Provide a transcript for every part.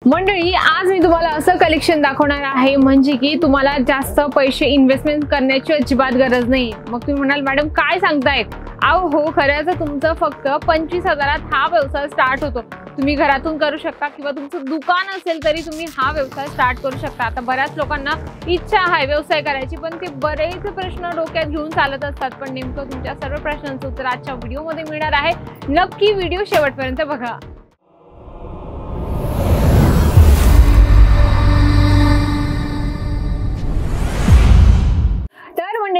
मंडळी, आज मी तुम्हाला असं कलेक्शन दाखवणार आहे म्हणजे की तुम्हाला जास्त पैसे इन्व्हेस्टमेंट करण्याची अजिबात गरज नाही। मग तुम्ही म्हणाल मॅडम काय सांगतायत? अहो हो, खरंच तुमचं फक्त 25,000 हा व्यवसाय स्टार्ट होतो। तुम्ही घरातून करू शकता किंवा तुमचं दुकान असेल तरी तुम्ही हा व्यवसाय स्टार्ट करू शकता। आता बऱ्याच लोकांना इच्छा आहे व्यवसाय करायची, पण ते बरेच प्रश्न डोक्यात घेऊन चालत असतात। पण नेमकं तुमच्या सर्व प्रश्नांचं उत्तर आजच्या व्हिडिओमध्ये मिळणार आहे। नक्की व्हिडिओ शेवटपर्यंत बघा।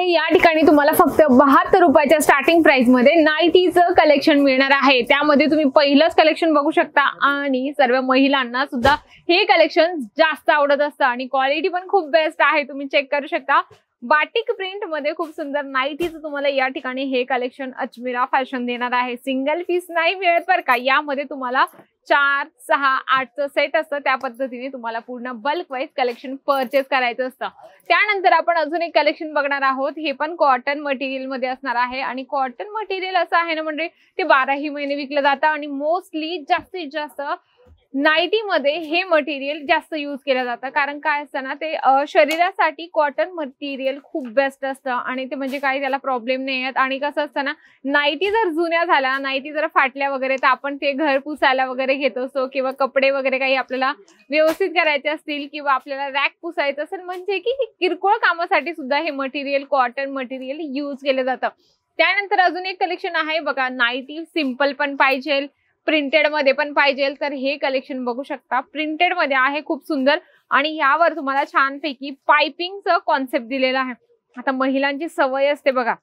या ठिकाणी तुम्हाला फक्त 72 रुपयाच्या स्टार्टिंग प्राइस मध्ये नाईटीचं कलेक्शन मिळणार आहे। त्यामध्ये तुम्ही पहिलंच कलेक्शन बघू शकता आणि सर्व महिलांना सुद्धा हे कलेक्शन जास्त आवडत असतं आणि क्वालिटी पण खूप बेस्ट आहे। तुम्ही चेक करू शकता। बाटिक प्रिंट मध्ये खूप सुंदर नाईटीचं तुम्हाला या ठिकाणी हे कलेक्शन अजमेरा फॅशन देणार आहे। सिंगल पीस नाही मिळत बरं का, यामध्ये तुम्हाला 4, 6, 8चं सेट असतं। त्या पद्धतीने तुम्हाला पूर्ण बल्क वाईज कलेक्शन परचेस करायचं असतं। त्यानंतर आपण अजून एक कलेक्शन बघणार आहोत। हे पण कॉटन मटेरियल मध्ये असणार आहे आणि कॉटन मटेरियल असं आहे ना, म्हणजे ते 12ही महिने विकलं जातं आणि मोस्टली जास्तीत जास्त नाईटी मध्ये हे मटेरियल जास्त यूज केलं जातं। कारण काय असतं ना, ते शरीरासाठी कॉटन मटेरियल खूप बेस्ट असतं आणि ते म्हणजे काही त्याला प्रॉब्लेम नाही आहेत। आणि कसं असतं ना, नाईटी जर जुन्या झाल्या, नाईटी जर फाटल्या वगैरे, तर आपण ते घर पुसायला वगैरे घेत असतो किंवा कपडे वगैरे काही आपल्याला व्यवस्थित करायचे असतील किंवा आपल्याला रॅक पुसायचं असेल, म्हणजे की किरकोळ कामासाठी सुद्धा हे मटेरियल कॉटन मटेरियल यूज केलं जातं। त्यानंतर अजून एक कलेक्शन आहे बघा, नाईटी सिंपल पण पाहिजे, प्रिंटेड मध्ये पण पाहिजे, तर हे कलेक्शन बघू शकता। प्रिंटेड मध्ये आहे खूप सुंदर आणि यावर तुम्हाला छानपैकी पाइपिंगचं कॉन्सेप्ट दिलेला आहे। आता महिलांची सवय असते बघा,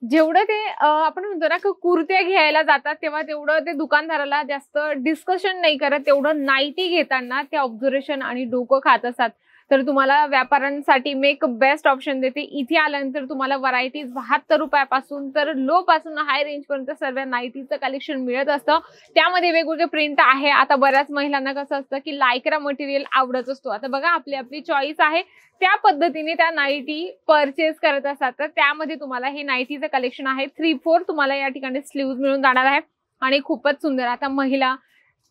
जेवढं ते आपण म्हणतो ना कुर्त्या घ्यायला जातात तेव्हा तेवढं ते दुकानदाराला जास्त डिस्कशन नाही करत, तेवढं नाईटी घेताना ते ऑब्झर्वेशन आणि डोकं खात असतात। तर तुम्हाला व्यापाऱ्यांसाठी मी एक बेस्ट ऑप्शन देते। इथे आल्यानंतर तुम्हाला व्हरायटीज 72 रुपयापासून तर लो पासून हाय रेंज पर्यंत सर्व नाईटीचं कलेक्शन मिळत असतं। त्यामध्ये वेगवेगळे प्रिंट आहे। आता बऱ्याच महिलांना कसं असतं की लायक्रा मटेरियल आवडत असतो। आता बघा, आपली आपली चॉईस आहे, त्या पद्धतीने त्या नाईटी परचेस करत असतात। तर त्यामध्ये तुम्हाला हे नाईटीचं कलेक्शन आहे। 3/4 तुम्हाला या ठिकाणी स्लीव्ज मिळून जाणार आहे आणि खूपच सुंदर। आता महिला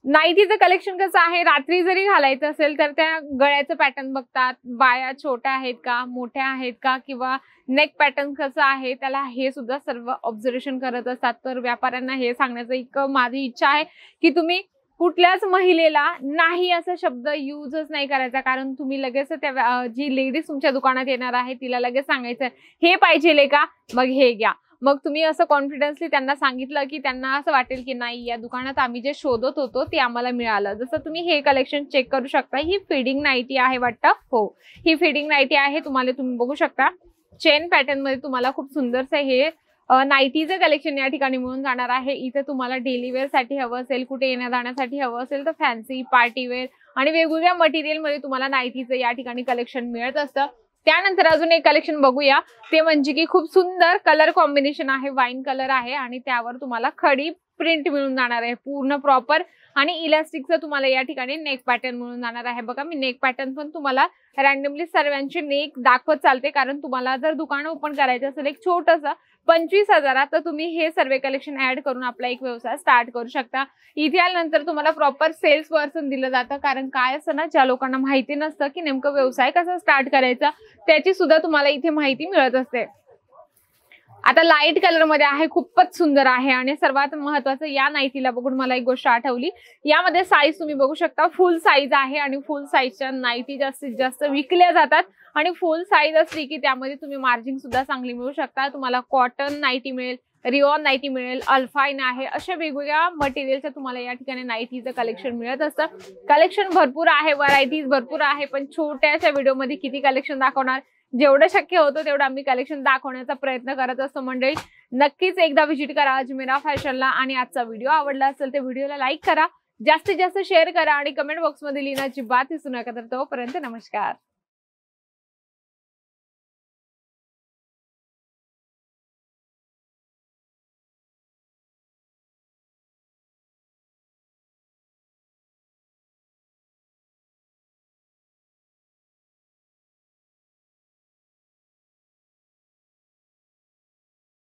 नाईटीचं कलेक्शन कसं आहे, रात्री जरी घालायचं असेल तर त्या गळ्याचं पॅटर्न बघतात, बाया छोट्या आहेत का, मोठ्या आहेत का, किंवा नेक पॅटर्न कसं आहे, त्याला हे सुद्धा सर्व ऑब्झर्वेशन करत असतात। तर व्यापाऱ्यांना हे सांगण्याचं एक माझी इच्छा आहे की तुम्ही कुठल्याच महिलेला नाही असा शब्द यूजच नाही करायचा, कारण तुम्ही लगेच त्या जी लेडीज तुमच्या दुकानात येणार आहे तिला लगेच सांगायचं हे पाहिजे का, मग हे घ्या। मग तुम्ही असं कॉन्फिडन्सली त्यांना सांगितलं की त्यांना असं वाटेल की नाही, या दुकानात आम्ही जे शोधत होतो ते आम्हाला मिळालं। जसं तुम्ही हे कलेक्शन चेक करू शकता। ही फिडिंग नाईटी आहे वाटतं, हो ही फिडिंग नाईटी आहे। तुम्ही बघू शकता चेन पॅटर्न मध्ये तुम्हाला खूप सुंदरसं हे नाईटीचं कलेक्शन या ठिकाणी मिळून जाणार आहे। इथे तुम्हाला डेली वेअर साठी हवं असेल, कुठे येण्या जाण्यासाठी हवं असेल, तर फॅन्सी पार्टी वेअर आणि वेगवेगळ्या मटेरियल मध्ये तुम्हाला नाईटीचं या ठिकाणी कलेक्शन मिळत असतं। त्यानंतर अजून एक कलेक्शन बघूया, ते म्हणजे की खूप सुंदर कलर कॉम्बिनेशन आहे, वाईन कलर आहे आणि त्यावर तुम्हाला खडी प्रिंट मिळून जाणार आहे पूर्ण प्रॉपर आणि इलास्टिकचं तुम्हाला या ठिकाणी नेक पॅटर्न मिळून जाणार आहे। बघा, मी नेक पॅटर्न पण तुम्हाला रॅन्डमली सर्वांचे नेक दाखवत चालते, कारण तुम्हाला जर दुकान ओपन करायचं असेल एक छोटंसं 25,000 तर तुम्ही हे सर्व कलेक्शन ऍड करून आपला एक व्यवसाय स्टार्ट करू शकता। इथे आल्यानंतर तुम्हाला प्रॉपर सेल्स पर्सन दिलं जातं, कारण काय असतं ना, ज्या लोकांना माहिती नसतं की नेमकं व्यवसाय कसा स्टार्ट करायचा त्याची सुद्धा तुम्हाला इथे माहिती मिळत असते। आता लाईट कलर मध्ये आहे, खूपच सुंदर आहे आणि सर्वात महत्त्वाचं या नाईटीला बघून मला एक गोष्ट आठवली। यामध्ये साईज तुम्ही बघू शकता, फुल साईज आहे आणि फुल साईजच्या नाईटी जास्तीत जास्त विकल्या जातात आणि फुल साईज असली की त्यामध्ये तुम्ही मार्जिन सुद्धा चांगली मिळू शकता। तुम्हाला कॉटन नाईटी मिळेल, रिओन नाईटी मिळेल, अल्फाइन आहे, अशा वेगवेगळ्या मटेरियलचं तुम्हाला या ठिकाणी नाईटीचं कलेक्शन मिळत असतं। कलेक्शन भरपूर आहे, व्हरायटीज भरपूर आहे, पण छोट्याशा व्हिडिओमध्ये किती कलेक्शन दाखवणार, जेवढं शक्य होतं तेवढं आम्ही कलेक्शन दाखवण्याचा प्रयत्न करत असतो। मंडळी, नक्कीच एकदा व्हिजिट करा अजमेरा फॅशनला आणि आजचा व्हिडिओ आवडला असेल तर व्हिडिओला लाईक करा, जास्तीत जास्त शेअर करा आणि कमेंट बॉक्समध्ये लिहिण्याची बात विसरू नका। तर तोपर्यंत नमस्कार।